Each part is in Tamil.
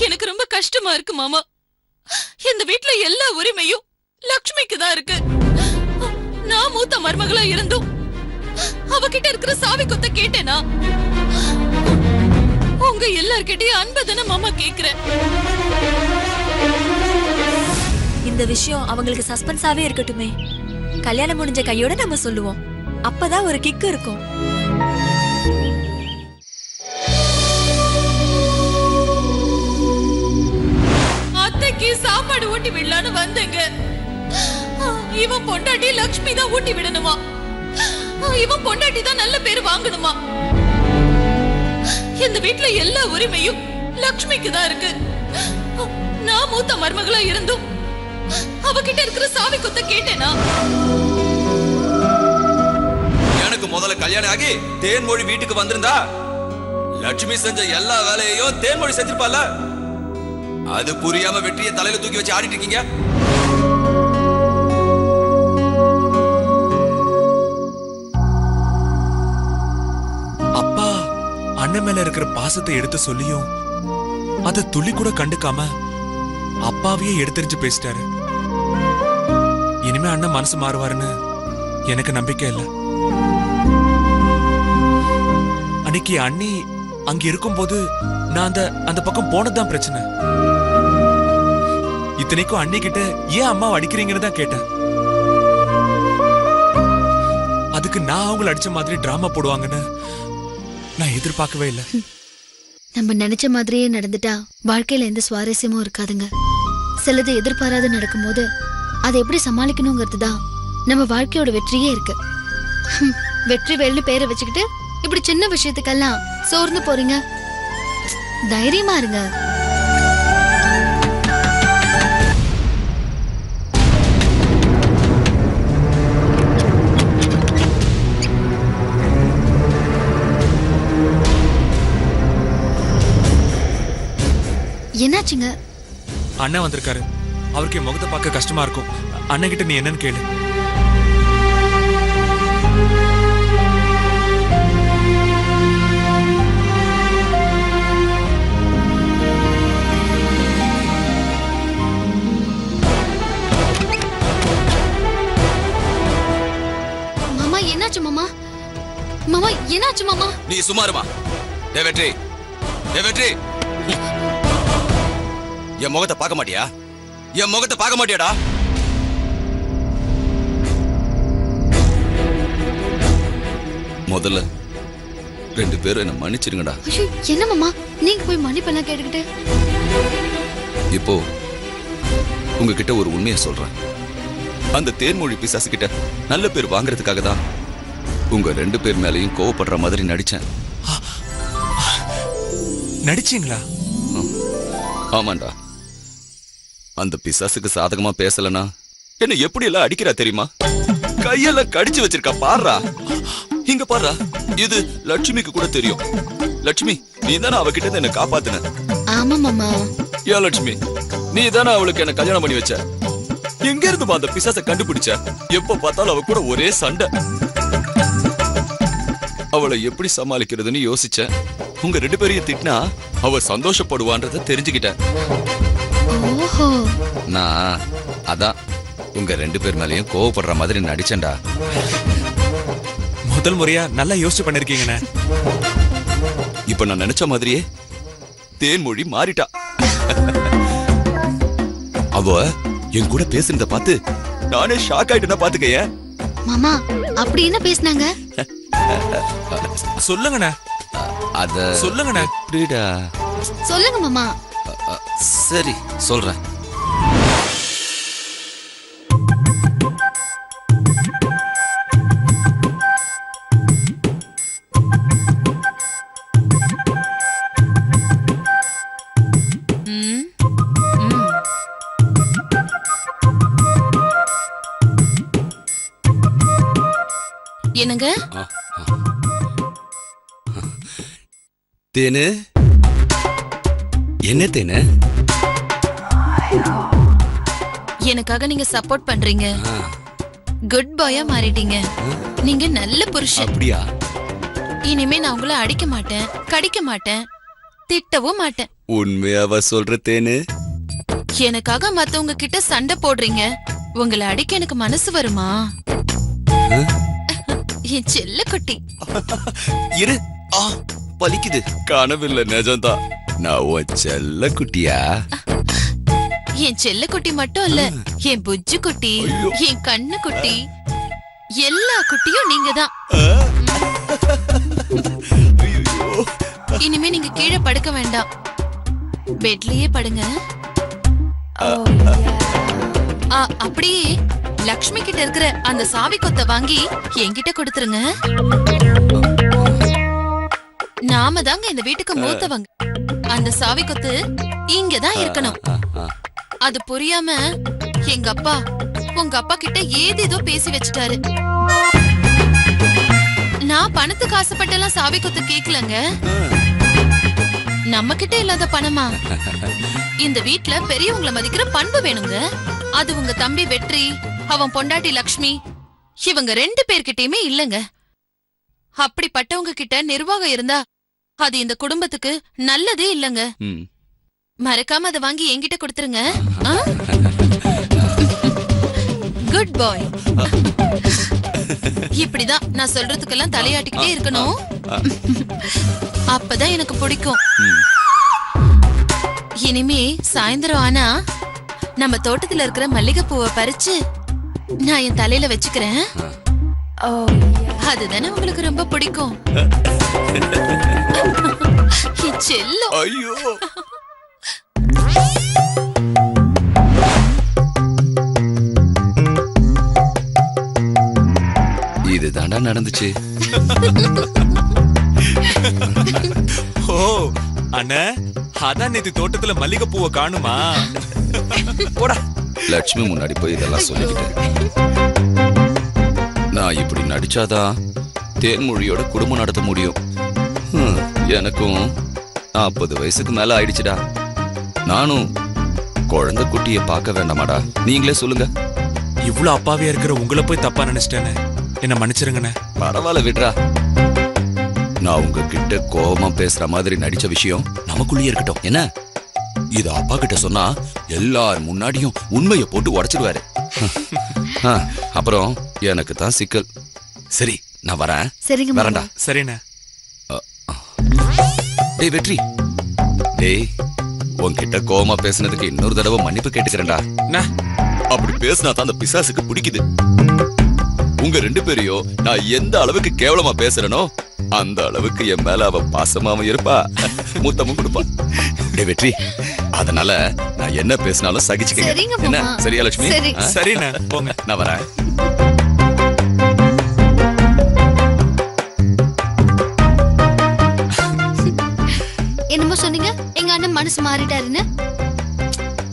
எனக்கு ரொம்ப கஷ்டமா இருக்கு மாமா. இந்த வீட்ல எல்லா உரிமையும் லட்சுமிக்கு தான் இருக்கு. நான் மூத்த மருமகளா இருந்தும் அவகிட்ட இருக்கிற சாவி கொத்த கேட்டேனா? உங்க எல்லார்கிட்டயும் அன்பதானே மாமா கேக்குறேன். இந்த விஷயம் அவங்களுக்கு சஸ்பென்ஸாவே இருக்கட்டுமே. கல்யாணம் முடிஞ்ச கையோட நம்ம சொல்லுவோம். அப்பதான் ஒரு கிக் இருக்கும். அத்தைக்கு சாப்பாடு ஊட்டி விடலான்னு வந்தேங்க. இவன் பொண்டாட்டி லட்சுமி தான் ஊட்டி விடணுமா? இவன் பொண்டாட்டி தான் நல்ல பேர் வாங்கணுமா? இந்த வீட்ல எல்லா உரிமையும் லட்சுமிக்கு தான் இருக்கு. நான் மூத்த மருமகளா இருந்தும் அவகிட்ட இருக்கிற சாவி கொத்த கேட்டேனா? எனக்கு முதல்ல கல்யாணம் ஆகி தேன்மொழி வீட்டுக்கு வந்திருந்தா லட்சுமி செஞ்ச எல்லா வேலையையும் தேன்மொழி செஞ்சிருப்பால. அது புரியாம வெற்றியை தலையில தூக்கி வச்சு ஆடிட்டு இருக்கீங்க. அப்பா அண்ணன் மேல இருக்கிற பாசத்தை எடுத்து சொல்லியும் அத துளி கூட கண்டுக்காம அப்பாவையே எடுத்தறிஞ்சு பேசிட்டாரு. இனிமே அண்ணன் மனசு மாறுவாருன்னு எனக்கு நம்பிக்கை இல்ல. அன்னைக்கு அண்ணி அங்க இருக்கும்போது நான் அந்த பக்கம் போனதுதான் பிரச்சனை. இத்தனைக்கும் அண்ணி கிட்ட ஏன் அம்மாவை அடிக்கிறீங்கன்னு தான் கேட்டேன். அதுக்கு நான் அவங்களை அடிச்ச மாதிரி டிராமா போடுவாங்கன்னு நான் எதிர்பார்க்கவே இல்லை. நம்ம நினைச்ச மாதிரியே நடந்துட்டா வாழ்க்கையில எந்த சுவாரஸ்யமும் இருக்காதுங்க. சிலது எதிர்பாராது நடக்கும்போது அதை எப்படி சமாளிக்கணுங்கிறது தான் நம்ம வாழ்க்கையோட வெற்றியே இருக்கு. வெற்றி வேல்னு பேரை வச்சுக்கிட்டு இப்படி சின்ன விஷயத்துக்கெல்லாம் சோர்ந்து போறீங்க. தைரியமா இருங்க. என்னாச்சுங்க? அண்ணன் வந்திருக்காரு. அவருக்கு என் முகத்தை பார்க்க கஷ்டமா இருக்கும். அண்ணன் கிட்ட நீ என்னன்னு கேளு. மாமா என்னாச்சு மாமா? மாமா என்னாச்சு மாமா? நீ சுமாருமா? வெற்றி வெற்றி என் முகத்தை பார்க்க மாட்டியா? என் முகத்தை பார்க்க மாட்டியாடா? முதல்ல ரெண்டு பேரும் என்ன மன்னிச்சிருங்கடா. என்ன மாமா நீங்க போய் மன்னிப்பெல்லாம் கேட்டுக்கிட்டு? இப்போ உங்ககிட்ட ஒரு உண்மையை சொல்றேன். அந்த தேன்மொழி பிசாசு கிட்ட நல்ல பேர் வாங்குறதுக்காக தான் உங்க ரெண்டு பேர் மேலையும் கோவப்படுற மாதிரி நடிச்சேன். நடிச்சீங்களா? ஆமாண்டா. அந்த பிசாசுக்கு சாதகமா பேசலனா என்ன எப்படி எல்லாம் அடிக்கிறா தெரியுமா? கையெல்லாம் கடிச்சு வச்சிருக்கா பாருடா. இங்க பாருடா. இது லட்சுமிக்கு கூட தெரியும். லட்சுமி நீ தானே அவகிட்ட இருந்து என்ன காப்பாத்துன. ஆமா மாமா. ஏன் லட்சுமி நீ தானே அவளுக்கு என்ன கல்யாணம் பண்ணி வச்ச. எங்க இருந்து அந்த பிசாசை கண்டுபிடிச்ச? எப்ப பார்த்தாலும் அவ கூட ஒரே சண்டை. அவளை எப்படி சமாளிக்கிறதுன்னு யோசிச்ச. உங்க ரெண்டு பேரையும் திட்டினா அவ சந்தோஷப்படுவான்றத தெரிஞ்சுக்கிட்டேன். நான் அதான் உங்க ரெண்டு பேர் மேலயும் கோவப்படுற மாதிரி நடிச்சேன்டா. முதல் முறையா நல்லா யோசிச்சு பண்ணிருக்கீங்கண்ணே. இப்ப நான் நினைச்ச மாதிரியே தேன்மொழி மாறிட்டா. அவ என் கூட பேசுறத பார்த்து நானே ஷாக் ஆயிட்டேன்னா பாத்துக்கைய. மாமா அப்படி என்ன பேசினாங்க? சொல்லுங்கண்ணே. அத சொல்லுங்கண்ணே. எப்படிடா? சொல்லுங்க மாமா. சரி சொல்றேன். என்னங்க? தேனு என்ன தேனு? எனக்காக நீங்க சப்போர்ட் பண்றீங்க. குட் பாயா மாறிட்டீங்க. நீங்க நல்ல புருஷன். அப்படியா? இனிமே நான் உங்களை அடிக்க மாட்டேன், கடிக்க மாட்டேன், திட்டவும் மாட்டேன். உண்மையாவா சொல்ற தேனு? எனக்காக மத்தவங்க கிட்ட சண்டை போடுறீங்க, உங்களை அடிக்க எனக்கு மனசு வருமா? என் செல்ல குட்டி. இரு. பலிக்குது. கனவில்ல, நிஜம்தான். நான் உன் செல்ல குட்டியா? என் செல்ல குட்டி மட்டும் இல்ல, என் புஜ்ஜு குட்டி, என் கண்ணு குட்டி, எல்லா குட்டியும் நீங்க தான். இனிமே நீங்க கீழே படுக்க வேண்டாம், பெட்லயே படுங்க. அப்படியே லக்ஷ்மி கிட்ட இருக்கிற அந்த சாவி கொத்த வாங்கி என்கிட்ட கொடுத்துருங்க. நாம தாங்க இந்த வீட்டுக்கு மூத்தவங்க. அந்த சாவி கொத்து இங்கதான் இருக்கணும். அது புரியாம எங்க அப்பா உங்க அப்பா கிட்ட ஏதேதோ பேசி வச்சுட்டாரு. நான் பணத்துக்கு ஆசைப்பட்டெல்லாம் சாவி கொத்து கேக்கலங்க. நம்ம கிட்ட இல்லாத பணமா? இந்த வீட்ல பெரியவங்கள மதிக்கிற பண்பு வேணுங்க. அது உங்க தம்பி வெற்றி, அவன் பொண்டாட்டி லக்ஷ்மி, இவங்க 2 பேர்கிட்டயுமே இல்லங்க. அப்படிப்பட்டவங்க கிட்ட நிர்வாகம் இருந்தா அது இந்த குடும்பத்துக்கு நல்லதே இல்லங்க. மறக்காம அதை வாங்கி என்கிட்ட கொடுத்துருங்க. குட் பாய். இப்படிதான் நான் சொல்றதுக்கெல்லாம் தலையாட்டிக்கிட்டே இருக்கணும். அப்பதான் எனக்கு பிடிக்கும். இனிமே சாயந்தரம் ஆனா நம்ம தோட்டத்துல இருக்கிற மல்லிகைப்பூவை பறிச்சு நான் என் தலையில வச்சுக்கிறேன். அதுதானே உங்களுக்கு ரொம்ப பிடிக்கும். செல்லம். ஐயோ, இதுதாண்டா நடந்துச்சு. ஓ அண்ணா, அதான் நேத்து தோட்டத்துல மல்லிகைப்பூவை காணுமா? போடா. லட்சுமி முன்னாடி போய் இதெல்லாம் சொல்லிக்கிட்டேன். நான் இப்படி நடிச்சாதான் தேன்மொழியோட குடும்பம் நடத்த முடியும். எனக்கும் 40 வயசுக்கு மேல ஆயிடுச்சுடா. நானும் குழந்தை குட்டிய பார்க்க வேண்டாமாடா? நீங்களே சொல்லுங்க. இவ்வளவு அப்பாவியா இருக்கிற உங்களை போய் தப்பா நினைச்சிட்டேன்னு என்ன மன்னிச்சிருங்கண்ணே. பரவாயில்ல, விட்றா. நான் உங்ககிட்ட கோபமா பேசுற மாதிரி நடிச்ச விஷயம் நமக்குள்ளேயே இருக்கட்டும். என்ன, இது அப்பா கிட்ட சொன்னா எல்லார் முன்னாடியும் உண்மையை போட்டு உடைச்சிடுவாரு. அப்புறம் எனக்கு தான் சிக்கல். சரி, நான் வரேன். சரிங்க, வரேன்டா. சரிண்ணே. டேய் வெற்றி, டேய் உன்கிட்ட கோவமா பேசுனதுக்கு இன்னொரு தடவை மன்னிப்பு கேட்டுக்கிறேன்டா. அப்படி பேசினா தான் அந்த பிசாசுக்கு பிடிக்குது. உங்க 2 பேரையும் நான் எந்த அளவுக்கு கேவலமா பேசுறேனோ அந்த அளவுக்கு என் மேல அவ பாசமாவும் இருப்பா, முத்தமும் கொடுப்பா. டேய் வெற்றி, அதனால நான் என்ன பேசினாலும் சகிச்சுக்க. என்ன, சரியா லட்சுமி? சரிண்ணே, போங்க. நான் வரேன். என்னமோ சொன்னீங்க, எங்க அண்ணன் மனசு மாறிட்டாருன்னு.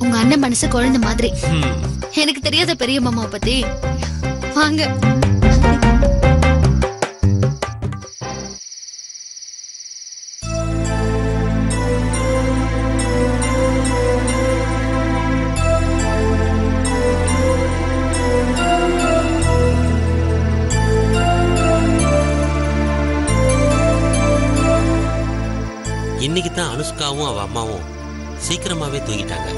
உங்க அண்ணன் மனசு குழந்தை மாதிரி. எனக்கு தெரியாத பெரிய மாமாவை பத்தி. வாங்க. இன்னைக்கு தான் அனுஷ்காவும் அவ அம்மாவும் சீக்கிரமாவே தூங்கிட்டாங்க.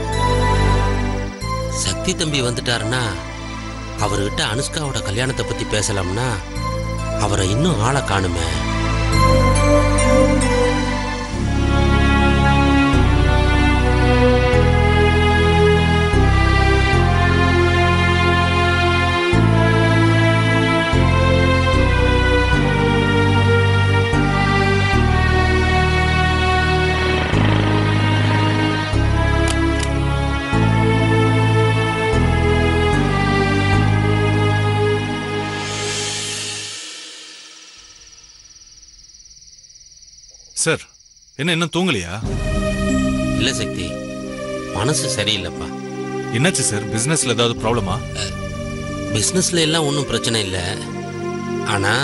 சக்தி தம்பி வந்துட்டாருன்னா அவர்கிட்ட அனுஷ்காவோட கல்யாணத்தை பத்தி பேசலாம்னா அவரை இன்னும் ஆளை காணுமே. சார், என்ன இன்னும் தூங்கலையா? இல்ல சக்தி, மனசு சரியில்லைப்பா. என்னாச்சு சார்? பிசினஸ்ல ஏதாவது ப்ராப்ளமா? பிசினஸ்ல எல்லாம் ஒன்றும் பிரச்சனை இல்லை. ஆனா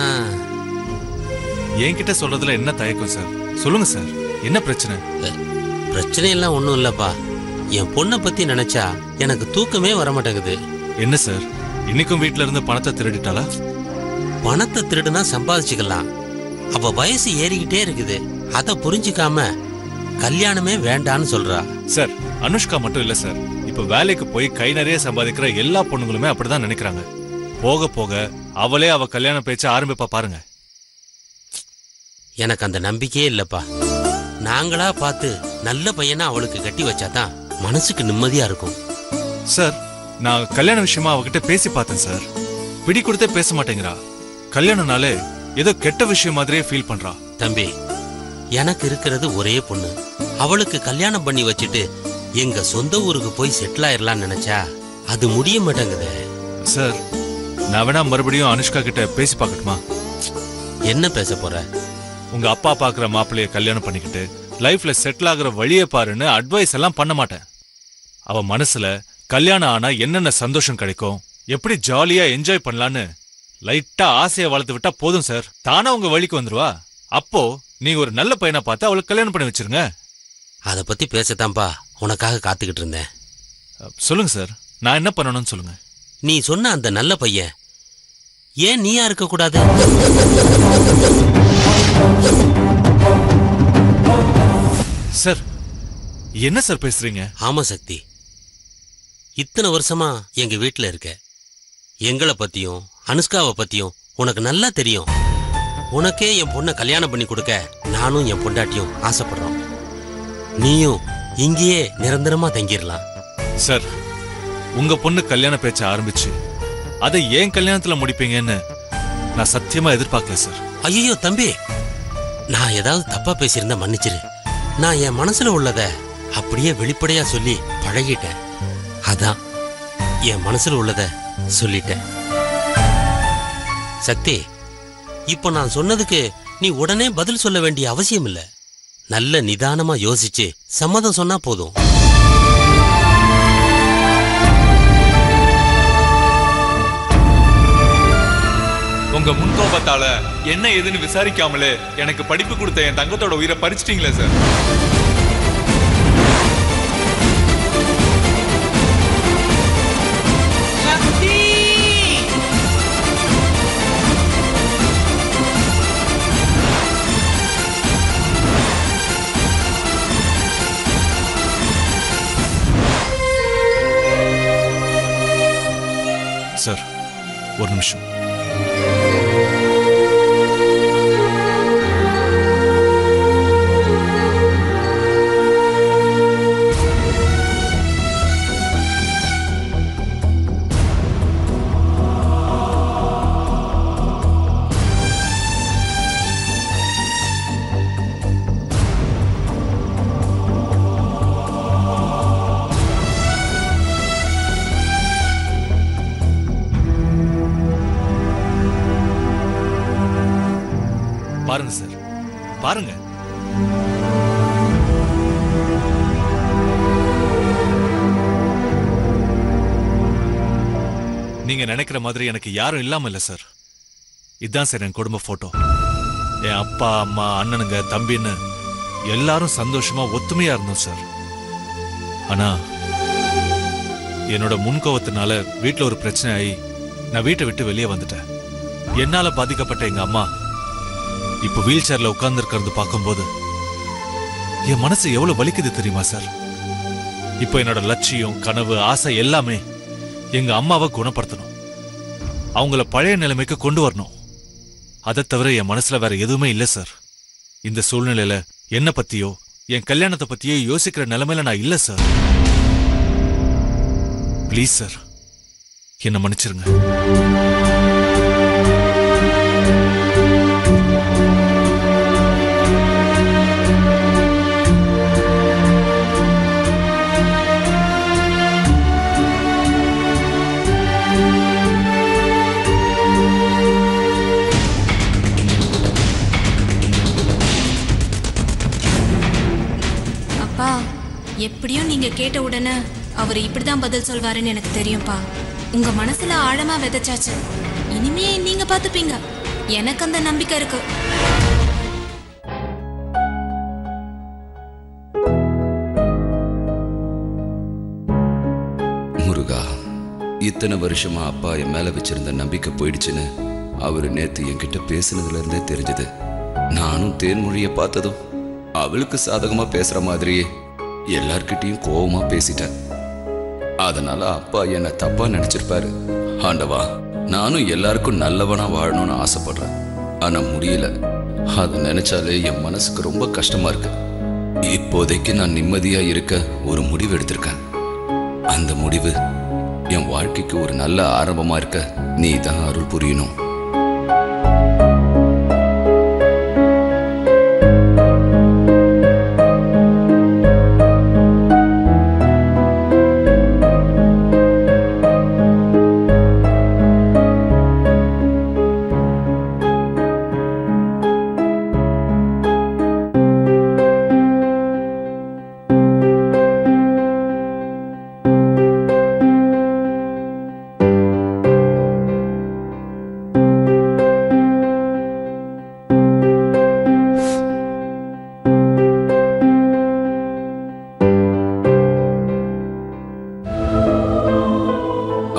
என்கிட்ட சொல்றதுல என்ன தயக்கம் சார்? சொல்லுங்க சார், என்ன பிரச்சனை? பிரச்சனை எல்லாம் ஒன்றும் இல்லப்பா. என் பொண்ணை பத்தி நினைச்சா எனக்கு தூக்கமே வர மாட்டேங்குது. என்ன சார், இன்னைக்கும் வீட்ல இருந்து பணத்தை திருடிட்டாளா? பணத்தை திருடுனா சம்பாதிச்சுக்கலாம். அவ வயசு ஏறிக்கிட்டே இருக்குது. அத புரிஞ்சுக்காம கல்யாணமே வேண்டான்னு சொல்றா. சார், அனுஷ்கா மட்டும் இல்ல சார். இப்ப வேலைக்கு போய் கை நிறைய சம்பாதிக்கிற எல்லா பொண்ணுங்களுமே அப்படிதான் நினைக்கிறாங்க. போக போக அவளே அவ கல்யாண பேச்ச ஆரம்பிப்பா பாருங்க. எனக்கு அந்த நம்பிக்கையே இல்லப்பா. நாங்களா பார்த்து நல்ல பையனா அவளுக்கு கட்டி வச்சாதான் மனசுக்கு நிம்மதியா இருக்கும். சார், நான் கல்யாண விஷயமா அவகிட்ட பேசி பார்த்தேன் சார். பிடி கொடுத்தே பேச மாட்டேங்கிறா. கல்யாணம்னாலே ஏதோ கெட்ட விஷயம் மாதிரியே ஃபீல் பண்றா. தம்பி, எனக்கு இருக்கிறது ஒரே பொண்ணு. அவளுக்கு கல்யாணம் பண்ணி வச்சுட்டு எங்க சொந்த ஊருக்கு போய் செட்டில் ஆயிரலாம்னு நினைச்சா அது முடிய மாட்டேங்குதே. சார், நான் வேணா மறுபடியும் அனுஷ்கா கிட்ட பேசி பார்க்கட்டுமா? என்ன பேச போற? உங்க அப்பா பாக்குற மாப்பிள்ளைய கல்யாணம் பண்ணிக்கிட்டு லைஃப்ல செட்டில் ஆகுற வழியை பாருன்னு அட்வைஸ் எல்லாம் பண்ண மாட்டேன். அவ மனசுல கல்யாணம் ஆனா என்னென்ன சந்தோஷம் கிடைக்கும், எப்படி ஜாலியா என்ஜாய் பண்ணலான்னு லைட்டா ஆசையை வளர்த்து விட்டா போதும் சார். தானா உங்க வழிக்கு வந்துருவா. அப்போ நீங்க ஒரு நல்ல பையனை பார்த்து அவளுக்கு கல்யாணம் பண்ணி வச்சிருங்க. அதை பத்தி பேசத்தான்பா உனக்காக காத்துக்கிட்டு இருந்தேன். சொல்லுங்க சார், நான் என்ன பண்ணணும்னு சொல்லுங்க. நீ சொன்ன அந்த நல்ல பையன் ஏன் நீயா இருக்க கூடாது? சார், என்ன சார் பேசுறீங்க? ஆமா சக்தி, இத்தனை வருஷமா எங்க வீட்டுல இருக்க. எங்களை பத்தியும் அனுஷ்காவை பத்தியும் உனக்கு நல்லா தெரியும். உனக்கே என் பொண்ணை கல்யாணம் பண்ணி கொடுக்க நானும் என் பொண்டாட்டியும் ஆசைப்படுறோம். நீயும் இங்கேயே நிரந்தரமா தங்கிடலாம். சார், உங்க பொண்ணு கல்யாண பேச்ச ஆரம்பிச்சு அதை ஏன் கல்யாணத்துல முடிப்பீங்கன்னு நான் சத்தியமா எதிர்பார்க்கல சார். ஐயோ தம்பி, நான் ஏதாவது தப்பா பேசியிருந்தா மன்னிச்சிரு. நான் என் மனசுல உள்ளத அப்படியே வெளிப்படையா சொல்லி பழகிட்டேன். அதான் என் மனசுல உள்ளத சொல்லிட்டேன். சக்தி, இப்போ நான் சொன்னதுக்கு நீ உடனே பதில் சொல்ல வேண்டிய அவசியம் இல்ல. நல்ல நிதானமா யோசிச்சு சம்மதம் சொன்னா போதும். உங்க முன்கோபத்தால என்ன ஏதுன்னு விசாரிக்காமலே எனக்கு படிப்பு கொடுத்த என் தங்கத்தோட உயிரை பறிச்சிட்டீங்களே சார். சார், ஒரு நிமிஷம். பாருங்க சார், பாருங்க. நீங்க நினைக்கிற மாதிரி எனக்கு யாரும் இல்லாம இல்ல சார். இதுதான் சார் என் குடும்ப போட்டோ. என் அப்பா, அம்மா, அண்ணனுங்க, தம்பின்னு எல்லாரும் சந்தோஷமா ஒத்துமையா இருந்தோம் சார். ஆனா என்னோட முன்கோவத்தினால வீட்டுல ஒரு பிரச்சனை ஆகி நான் வீட்டை விட்டு வெளியே வந்துட்டேன். என்னால பாதிக்கப்பட்ட எங்க அம்மா இப்ப வீல் சேர்ல உட்கார்ந்து இருக்கிறது பார்க்கும்போது என் மனசு எவ்வளவு வலிக்குது தெரியுமா சார்? இப்ப என்னோட லட்சியம், கனவு, ஆசை எல்லாமே எங்க அம்மாவை குணப்படுத்தணும், அவங்கள பழைய நிலைமைக்கு கொண்டு வரணும். அதை தவிர என் மனசுல வேற எதுவுமே இல்ல சார். இந்த சூழ்நிலையில என்ன பத்தியோ என் கல்யாணத்தை பத்தியோ யோசிக்கிற நிலைமையில நான் இல்ல சார். ப்ளீஸ் சார், என்ன மன்னிச்சிருங்க. எப்படியும் நீங்க கேட்ட உடனே அவர் இப்படிதான் பதில் சொல்வாருன்னு எனக்கு தெரியும்பா. உங்க மனசுல ஆழமா விதைச்சாச்சு. இனிமே நீங்க பாத்துப்பீங்க. எனக்கு அந்த நம்பிக்கை இருக்கு. முருகா, இத்தனை வருஷமா அப்பா என் மேல வச்சிருந்த நம்பிக்கை போயிடுச்சுன்னு அவரு நேத்து என்கிட்ட பேசுனதுல இருந்தே தெரிஞ்சது. நானும் தேன்மொழியை பார்த்ததும் அவளுக்கு சாதகமா பேசுற மாதிரியே எல்லார்கிட்டையும் கோவமா பேசிட்டேன். அதனால அப்பா என்ன தப்பா நினைச்சிருப்பாரு. ஆண்டவா, நானும் எல்லாருக்கும் நல்லவனா வாழணும்னு ஆசைப்படுறேன். ஆனா முடியல. அதை நினைச்சாலே என் மனசுக்கு ரொம்ப கஷ்டமா இருக்கு. இப்போதைக்கு நான் நிம்மதியா இருக்க ஒரு முடிவு எடுத்திருக்கேன். அந்த முடிவு என் வாழ்க்கைக்கு ஒரு நல்ல ஆரம்பமா இருக்க நீ தான் அருள் புரியணும்.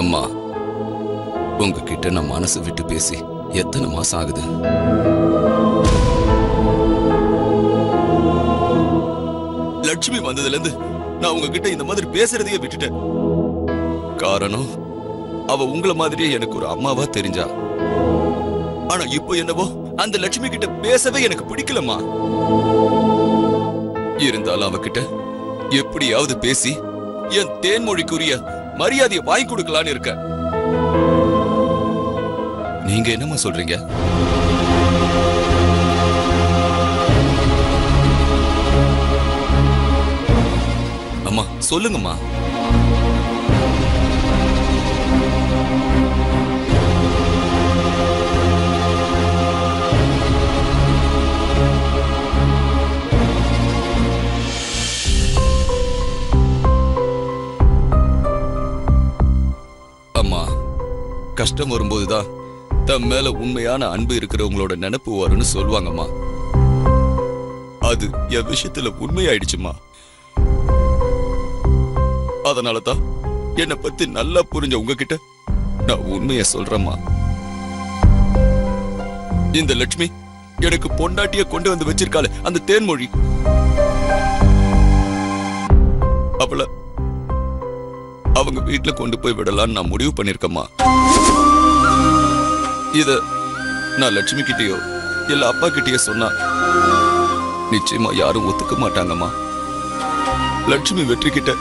அம்மா, உங்ககிட்ட நான் மனசு விட்டு பேசி எத்தனை மாசம் ஆகுது? லட்சுமி வந்ததுல இருந்து நான் உங்ககிட்ட இந்த மாதிரி பேசுறதையே விட்டுட்டேன். காரணம், அவ உங்கள மாதிரியே எனக்கு ஒரு அம்மாவா தெரிஞ்சா. ஆனா இப்போ என்னவோ அந்த லட்சுமி கிட்ட பேசவே எனக்கு பிடிக்கலம்மா. இருந்தாலும் அவகிட்ட எப்படியாவது பேசி என் தேன்மொழிக்குரிய மரியாதையை வாங்கி கொடுக்கலான்னு இருக்க. நீங்க என்னம்மா சொல்றீங்க? அம்மா சொல்லுங்கம்மா. அம்மா, கஷ்டம் வரும்போதுதான் தம் மேல உண்மையான அன்பு இருக்கிறவங்களோட நினைப்பு வரும்னு சொல்லுவாங்கம்மா. அது என் விஷயத்துல உண்மையாயிடுச்சுமா. அதனாலதான் என்னை பத்தி நல்லா புரிஞ்ச உங்ககிட்ட நான் உண்மைய சொல்றேம்மா. இந்த லட்சுமி எனக்கு பொண்டாட்டிய கொண்டு வந்து வச்சிருக்காளே அந்த தேன்மொழி, அவள அவங்க வீட்டுல கொண்டு போய் விடலான்னு நான் முடிவு பண்ணிருக்கேம்மா. இத நான் லட்சுமி கிட்டயோ இல்ல அப்பா கிட்டயோ சொன்னா நிச்சயமா யாரும் ஒத்துக்க மாட்டாங்கம்மா. லட்சுமி வெற்றி கிட்ட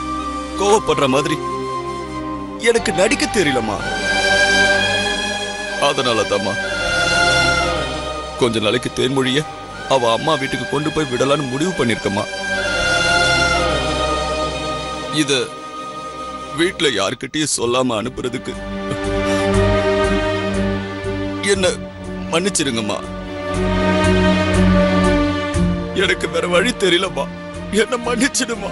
கோவப்படுற மாதிரி எனக்கு நடிக்க தெரியலம்மா. அதனால தாம்மா கொஞ்ச நாளைக்கு தேன்மொழிய அவ அம்மா வீட்டுக்கு கொண்டு போய் விடலான்னு முடிவு பண்ணிருக்கம்மா. இத வீட்டுல யாருக்கிட்டையும் சொல்லாம அனுப்புறதுக்கு என்ன மன்னிச்சிருங்கம்மா. எனக்கு வேற வழி தெரியலம்மா. என்ன மன்னிச்சிடுமா.